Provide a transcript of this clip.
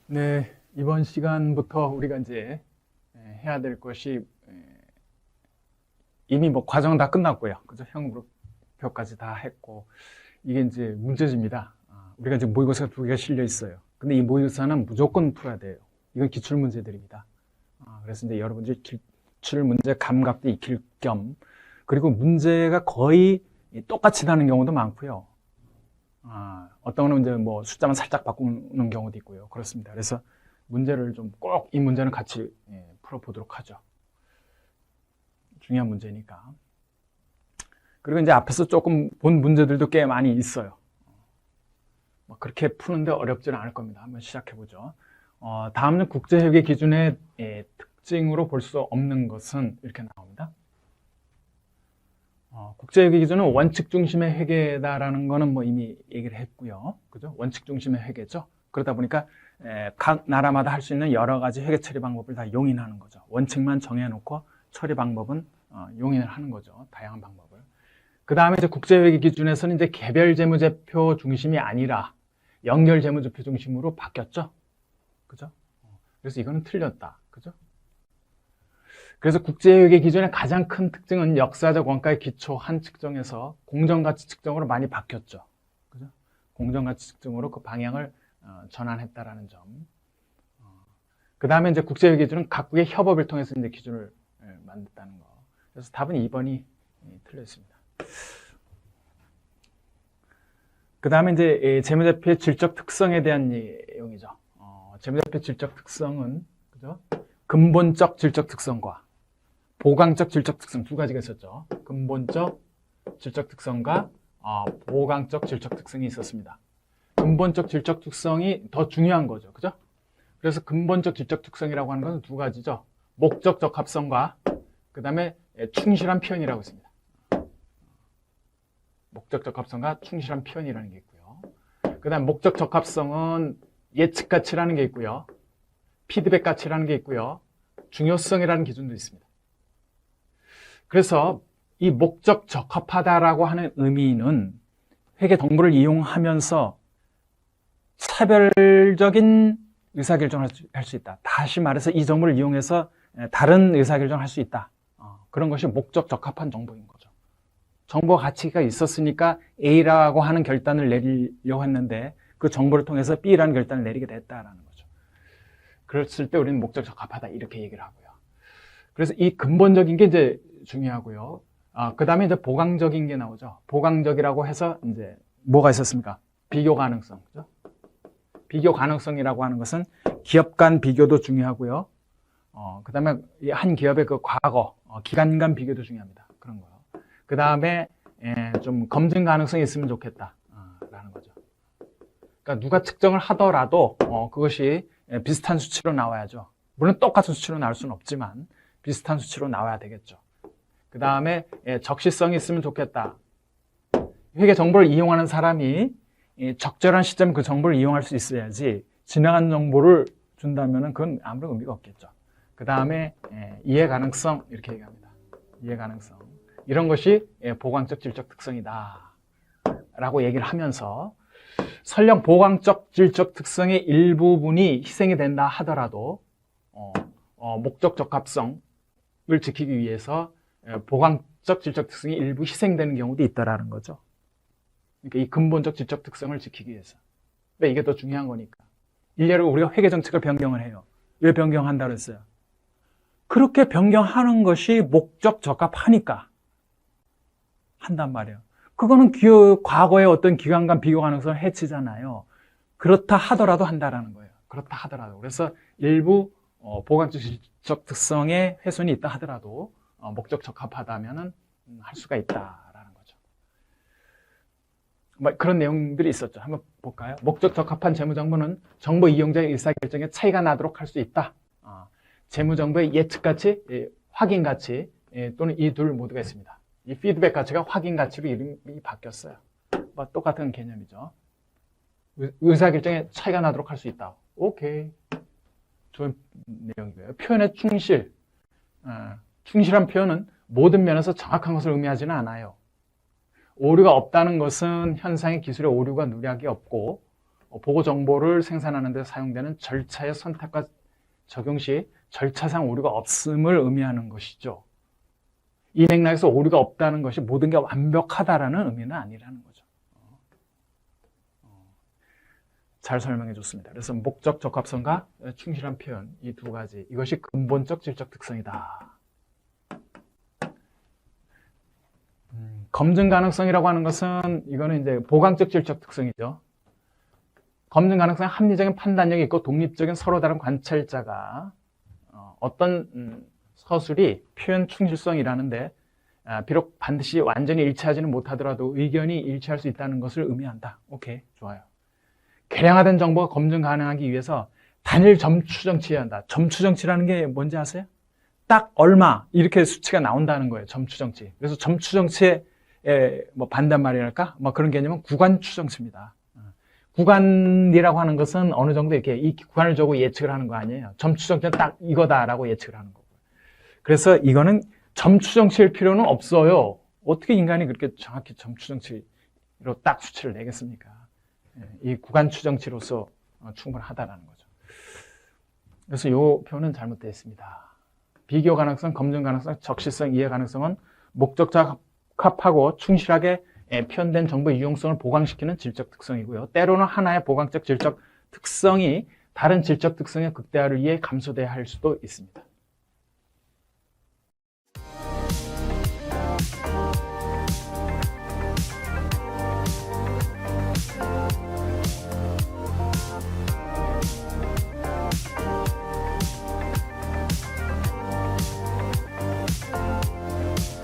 네, 이번 시간부터 우리가 이제 해야 될 것이 이미 뭐 과정은 다 끝났고요. 그죠? 형으로표까지 다 했고 이게 이제 문제집니다. 우리가 지금 모의고사가 2개가 실려 있어요. 근데 이 모의고사는 무조건 풀어야 돼요. 이건 기출 문제들입니다. 그래서 이제 여러분들이 기출 문제 감각도 익힐 겸 그리고 문제가 거의 똑같이 나는 경우도 많고요. 어떤 거는 이제 뭐 숫자만 살짝 바꾸는 경우도 있고요. 그렇습니다. 그래서 문제를 좀 꼭 이 문제는 같이 풀어보도록 하죠. 중요한 문제니까. 그리고 이제 앞에서 조금 본 문제들도 꽤 많이 있어요. 그렇게 푸는데 어렵지는 않을 겁니다. 한번 시작해보죠. 다음은 국제회계 기준의 특징으로 볼 수 없는 것은 이렇게 나옵니다. 국제회계 기준은 원칙 중심의 회계다라는 거는 뭐 이미 얘기를 했고요. 그죠? 원칙 중심의 회계죠. 그러다 보니까 각 나라마다 할 수 있는 여러 가지 회계 처리 방법을 다 용인하는 거죠. 원칙만 정해놓고 처리 방법은 용인을 하는 거죠. 다양한 방법을. 그 다음에 이제 국제회계 기준에서는 이제 개별 재무제표 중심이 아니라 연결 재무제표 중심으로 바뀌었죠. 그죠? 그래서 이거는 틀렸다. 그죠? 그래서 국제회계 기준의 가장 큰 특징은 역사적 원가에 기초한 측정에서 공정가치 측정으로 많이 바뀌었죠. 그죠? 공정가치 측정으로 그 방향을 전환했다라는 점. 그 다음에 이제 국제회계 기준은 각국의 협업을 통해서 이제 기준을 만들었다는 거. 그래서 답은 2번이 틀려 있습니다. 그 다음에 이제 재무제표의 질적 특성에 대한 내용이죠. 재무제표 질적 특성은 그죠? 근본적 질적 특성과 보강적 질적 특성 두 가지가 있었죠. 근본적 질적 특성과 보강적 질적 특성이 있었습니다. 근본적 질적 특성이 더 중요한 거죠. 그죠? 그래서 근본적 질적 특성이라고 하는 것은 두 가지죠. 목적 적합성과 그 다음에 충실한 표현이라고 있습니다. 목적 적합성과 충실한 표현이라는 게 있고요. 그 다음 목적 적합성은 예측 가치라는 게 있고요. 피드백 가치라는 게 있고요. 중요성이라는 기준도 있습니다. 그래서 이 목적 적합하다라고 하는 의미는 회계 정보를 이용하면서 차별적인 의사결정을 할 수 있다. 다시 말해서 이 정보를 이용해서 다른 의사결정을 할 수 있다. 그런 것이 목적 적합한 정보인 거죠. 정보 가치가 있었으니까 A라고 하는 결단을 내리려고 했는데 그 정보를 통해서 B라는 결단을 내리게 됐다라는 거죠. 그랬을 때 우리는 목적 적합하다 이렇게 얘기를 하고요. 그래서 이 근본적인 게 이제 중요하고요. 그 다음에 이제 보강적인 게 나오죠. 보강적이라고 해서 이제 뭐가 있었습니까? 비교 가능성. 그죠? 비교 가능성이라고 하는 것은 기업 간 비교도 중요하고요. 그 다음에 한 기업의 그 과거, 기간 간 비교도 중요합니다. 그런 거요. 그 다음에 좀 검증 가능성이 있으면 좋겠다. 라는 거죠. 그러니까 누가 측정을 하더라도 그것이 비슷한 수치로 나와야죠. 물론 똑같은 수치로 나올 수는 없지만 비슷한 수치로 나와야 되겠죠. 그 다음에 적시성이 있으면 좋겠다. 회계 정보를 이용하는 사람이 적절한 시점에 그 정보를 이용할 수 있어야지 지나간 정보를 준다면 그건 아무런 의미가 없겠죠. 그 다음에 이해 가능성 이렇게 얘기합니다. 이해 가능성 이런 것이 보강적 질적 특성이다 라고 얘기를 하면서 설령 보강적 질적 특성의 일부분이 희생이 된다 하더라도 목적 적합성을 지키기 위해서 보강적 질적 특성이 일부 희생되는 경우도 있다라는 거죠. 그러니까 이 근본적 질적 특성을 지키기 위해서. 그러니까 이게 더 중요한 거니까. 일례로 우리가 회계 정책을 변경을 해요. 왜 변경한다고 했어요? 그렇게 변경하는 것이 목적 적합하니까 한단 말이에요. 그거는 과거의 어떤 기간 간 비교 가능성을 해치잖아요. 그렇다 하더라도 한다라는 거예요. 그렇다 하더라도. 그래서 일부 보강적 질적 특성의 훼손이 있다 하더라도 목적 적합하다면은 할 수가 있다라는 거죠. 그런 내용들이 있었죠. 한번 볼까요? 목적 적합한 재무정보는 정보 이용자의 의사결정에 차이가 나도록 할 수 있다. 재무정보의 예측가치, 확인가치 또는 이 둘 모두가 있습니다. 이 피드백 가치가 확인가치로 이름이 바뀌었어요. 똑같은 개념이죠. 의사결정에 차이가 나도록 할 수 있다. 오케이. 좋은 내용이고요. 표현의 충실. 충실한 표현은 모든 면에서 정확한 것을 의미하지는 않아요. 오류가 없다는 것은 현상의 기술의 오류가 누락이 없고 보고 정보를 생산하는 데 사용되는 절차의 선택과 적용 시 절차상 오류가 없음을 의미하는 것이죠. 이 맥락에서 오류가 없다는 것이 모든 게 완벽하다라는 의미는 아니라는 거죠. 잘 설명해 줬습니다. 그래서 목적 적합성과 충실한 표현, 이 두 가지, 이것이 근본적 질적 특성이다. 검증 가능성이라고 하는 것은 이거는 이제 보강적 질적 특성이죠. 검증 가능성은 합리적인 판단력이 있고 독립적인 서로 다른 관찰자가 어떤 서술이 표현 충실성이라는데 비록 반드시 완전히 일치하지는 못하더라도 의견이 일치할 수 있다는 것을 의미한다. 오케이, 좋아요. 개량화된 정보가 검증 가능하기 위해서 단일 점 추정치해야 한다. 점 추정치라는 게 뭔지 아세요? 딱 얼마 이렇게 수치가 나온다는 거예요. 점 추정치. 그래서 점 추정치의 뭐 반대말이랄까? 뭐 그런 개념은 구간 추정치입니다. 구간이라고 하는 것은 어느 정도 이렇게 이 구간을 두고 예측을 하는 거 아니에요. 점 추정치는 딱 이거다라고 예측을 하는 거고요. 그래서 이거는 점 추정치일 필요는 없어요. 어떻게 인간이 그렇게 정확히 점 추정치로 딱 수치를 내겠습니까? 이 구간 추정치로서 충분하다라는 거죠. 그래서 이 표는 잘못되어 있습니다. 비교 가능성, 검증 가능성, 적시성, 이해 가능성은 목적자 적합하고 충실하게 표현된 정보의 유용성을 보강시키는 질적 특성이고요. 때로는 하나의 보강적 질적 특성이 다른 질적 특성의 극대화를 위해 감소돼야 할 수도 있습니다.